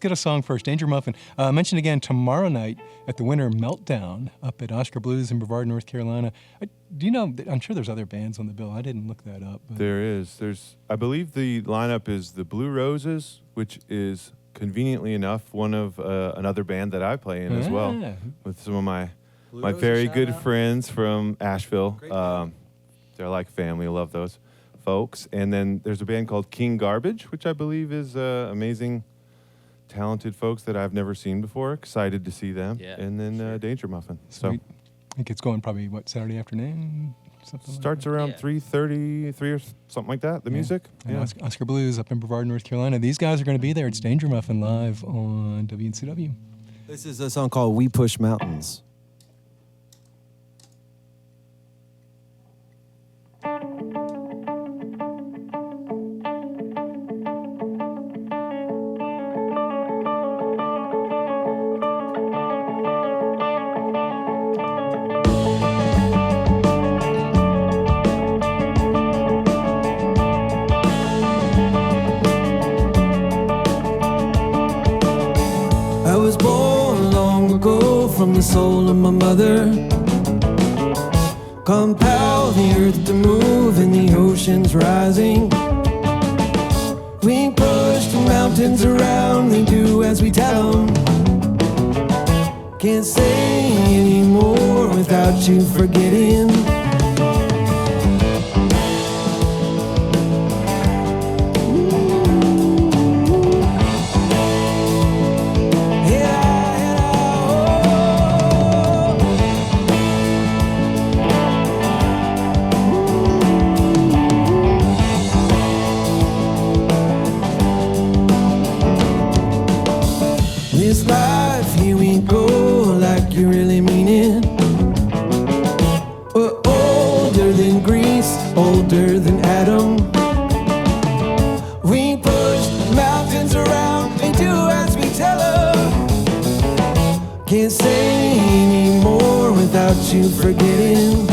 get a song first. Dangermuffin. Mentioned again tomorrow night at the Winter Meltdown up at Oscar Blues in Brevard, North Carolina. Do you know, I'm sure there's other bands on the bill. I didn't look that up. But. There is. I believe the lineup is the Blue Roses, which is conveniently enough one of another band that I play in as well, with some of my very good friends from Asheville. They're like family. I love those folks. And then there's a band called King Garbage, which I believe is amazing, talented folks that I've never seen before. Excited to see them. Yeah, and then Dangermuffin. So I think it's going probably, Saturday afternoon? Starts around 3:30, 3 or something like that, the music. Yeah. Oscar Blues up in Brevard, North Carolina. These guys are going to be there. It's Dangermuffin live on WNCW. This is a song called We Push Mountains. From the soul of my mother, compel the earth to move and the oceans rising. We push the mountains around, they do as we tell them. Can't say anymore without you forgetting. This life, here we go, like you really mean it. We're older than Greece, older than Adam. We push mountains around, they do as we tell them. Can't say anymore without you forgetting.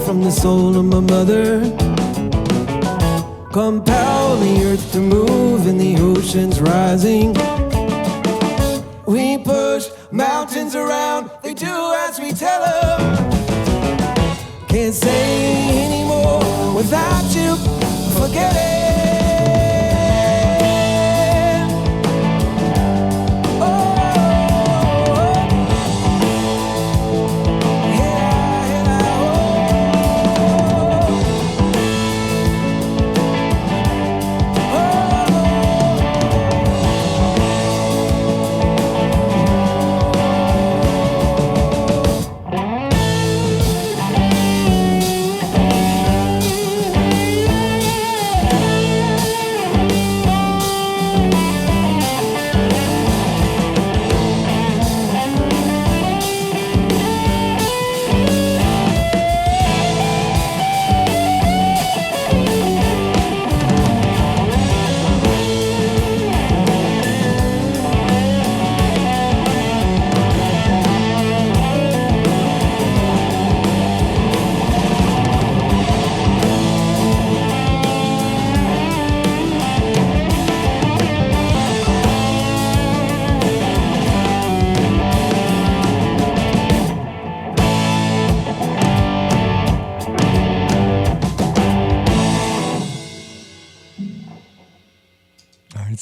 From the soul of my mother, compel the earth to move and the oceans rising. We push mountains around, they do as we tell them. Can't say anymore without you forgetting.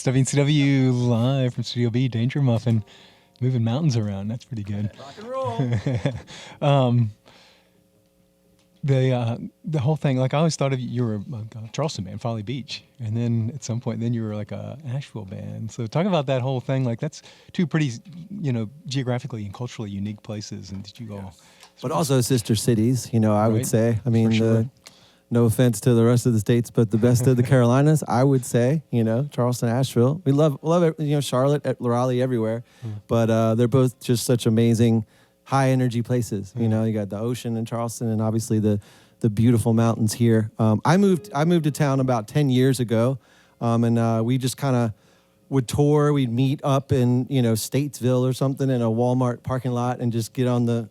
It's WCW live from Studio B, Dangermuffin, moving mountains around. That's pretty good. Rock and roll. The whole thing, like I always thought of you were a Charleston band, Folly Beach, and then at some point, then you were like a Asheville band. So talk about that whole thing. Like that's two pretty, geographically and culturally unique places. And did you all? But also sister cities, I would Right. say. I mean, For sure. no offense to the rest of the states, but the best of the Carolinas, I would say. Charleston, Asheville. We love it. Charlotte, Raleigh, everywhere. But they're both just such amazing, high energy places. You got the ocean in Charleston, and obviously the beautiful mountains here. I moved to town about 10 years ago, and we just kind of would tour. We'd meet up in Statesville or something in a Walmart parking lot, and just get on the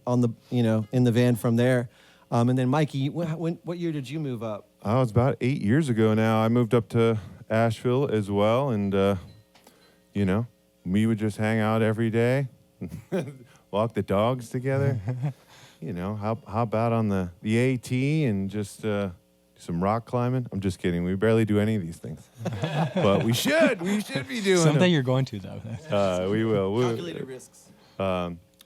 in the van from there. And then Mikey, what year did you move up? Oh, it was about 8 years ago now. I moved up to Asheville as well, and we would just hang out every day, walk the dogs together. How about on the AT and just some rock climbing? I'm just kidding. We barely do any of these things, but we should. We should be doing Someday them. you're going to, though. We will. Calculated risks.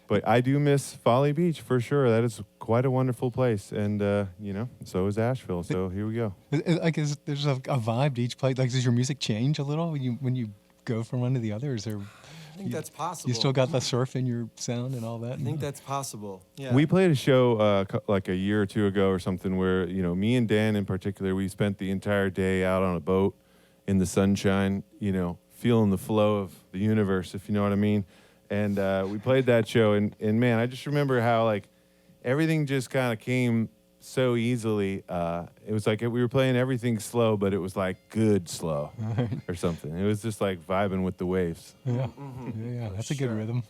But I do miss Folly Beach for sure. That is quite a wonderful place, and so is Asheville. So here we go. There's a vibe to each place. Like, does your music change a little when you go from one to the other? Is there? I think that's possible. You still got the surf in your sound and all that? I think that's possible. Yeah. We played a show like a year or two ago or something where, me and Dan in particular, we spent the entire day out on a boat in the sunshine, feeling the flow of the universe, if you know what I mean. And we played that show, and man, I just remember how, like, everything just kind of came so easily. It was like we were playing everything slow, but it was like good slow or something. It was just like vibing with the waves. Yeah, yeah, that's a good rhythm.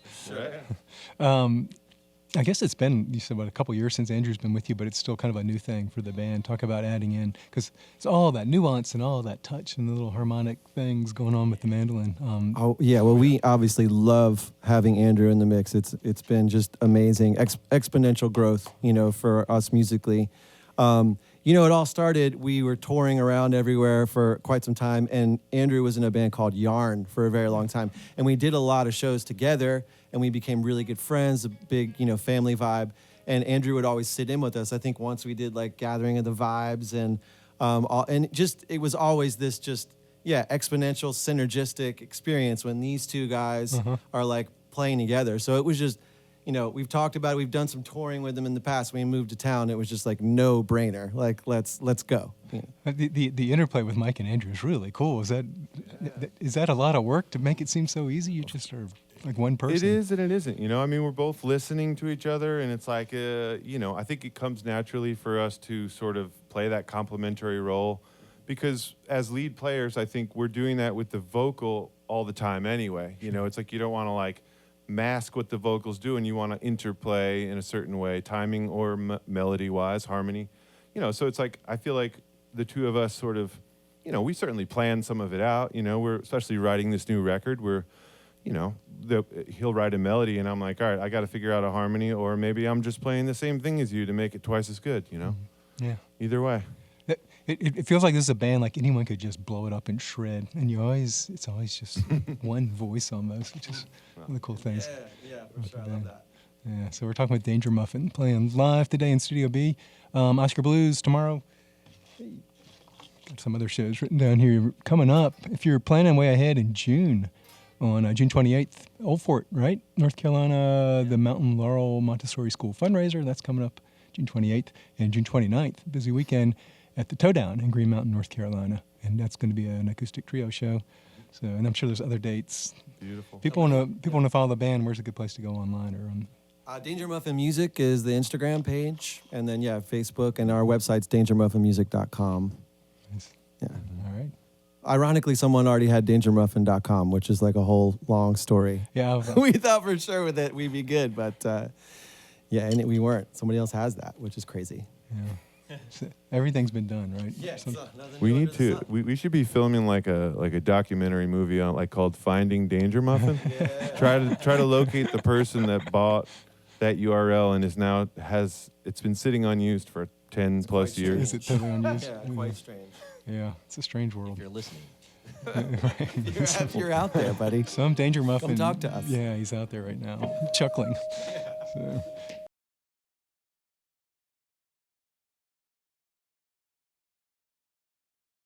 I guess it's been, you said, a couple years since Andrew's been with you, but it's still kind of a new thing for the band. Talk about adding in, because it's all that nuance and all that touch and the little harmonic things going on with the mandolin. Well, we obviously love having Andrew in the mix. It's been just amazing, exponential growth, for us musically. It all started, we were touring around everywhere for quite some time, and Andrew was in a band called Yarn for a very long time. And we did a lot of shows together, and we became really good friends, a big, family vibe. And Andrew would always sit in with us. I think once we did like Gathering of the Vibes, and it was always this exponential, synergistic experience when these two guys are like playing together. So it was just, we've talked about it. We've done some touring with them in the past. When we moved to town, it was just like no brainer. Like let's go. The interplay with Mike and Andrew is really cool. Is that a lot of work to make it seem so easy? You just are like one person. It is and it isn't. We're both listening to each other, and it's like, I think it comes naturally for us to sort of play that complementary role, because as lead players, I think we're doing that with the vocal all the time anyway. It's like you don't want to like mask what the vocals do, and you want to interplay in a certain way, timing or melody-wise, harmony. So it's like, I feel like the two of us sort of, we certainly planned some of it out. We're especially writing this new record. We're, he'll write a melody, and I'm like, all right, I got to figure out a harmony, or maybe I'm just playing the same thing as you to make it twice as good, Yeah. Either way. It feels like this is a band like anyone could just blow it up and shred, and it's always just one voice almost, which is one of the cool things. Yeah, for sure. I love that. Yeah, so we're talking with Dangermuffin, playing live today in Studio B. Oscar Blues tomorrow. Got some other shows written down here coming up. If you're planning way ahead in June, on June 28th, Old Fort, right? North Carolina, the Mountain Laurel Montessori School fundraiser. That's coming up June 28th. And June 29th, busy weekend at the Towdown in Green Mountain, North Carolina. And that's going to be an acoustic trio show. So, and I'm sure there's other dates. Beautiful. People want to follow the band. Where's a good place to go online or on? Dangermuffin Music is the Instagram page, and then Facebook, and our website's dangermuffinmusic.com. Nice. Yeah. All right. Ironically, someone already had dangermuffin.com, which is like a whole long story. Yeah. We thought for sure with it we'd be good, but and we weren't. Somebody else has that, which is crazy. Yeah. So everything's been done, right? Yeah. We need to. We should be filming like a documentary movie on called Finding Dangermuffin. Yeah. Try to locate the person that bought that URL and it's been sitting unused for 10 plus years. Is it totally unused? Yeah, quite strange. Yeah, it's a strange world. If you're listening. If you're out there, buddy. Some Dangermuffin. Come talk to us. Yeah, he's out there right now, chuckling. So,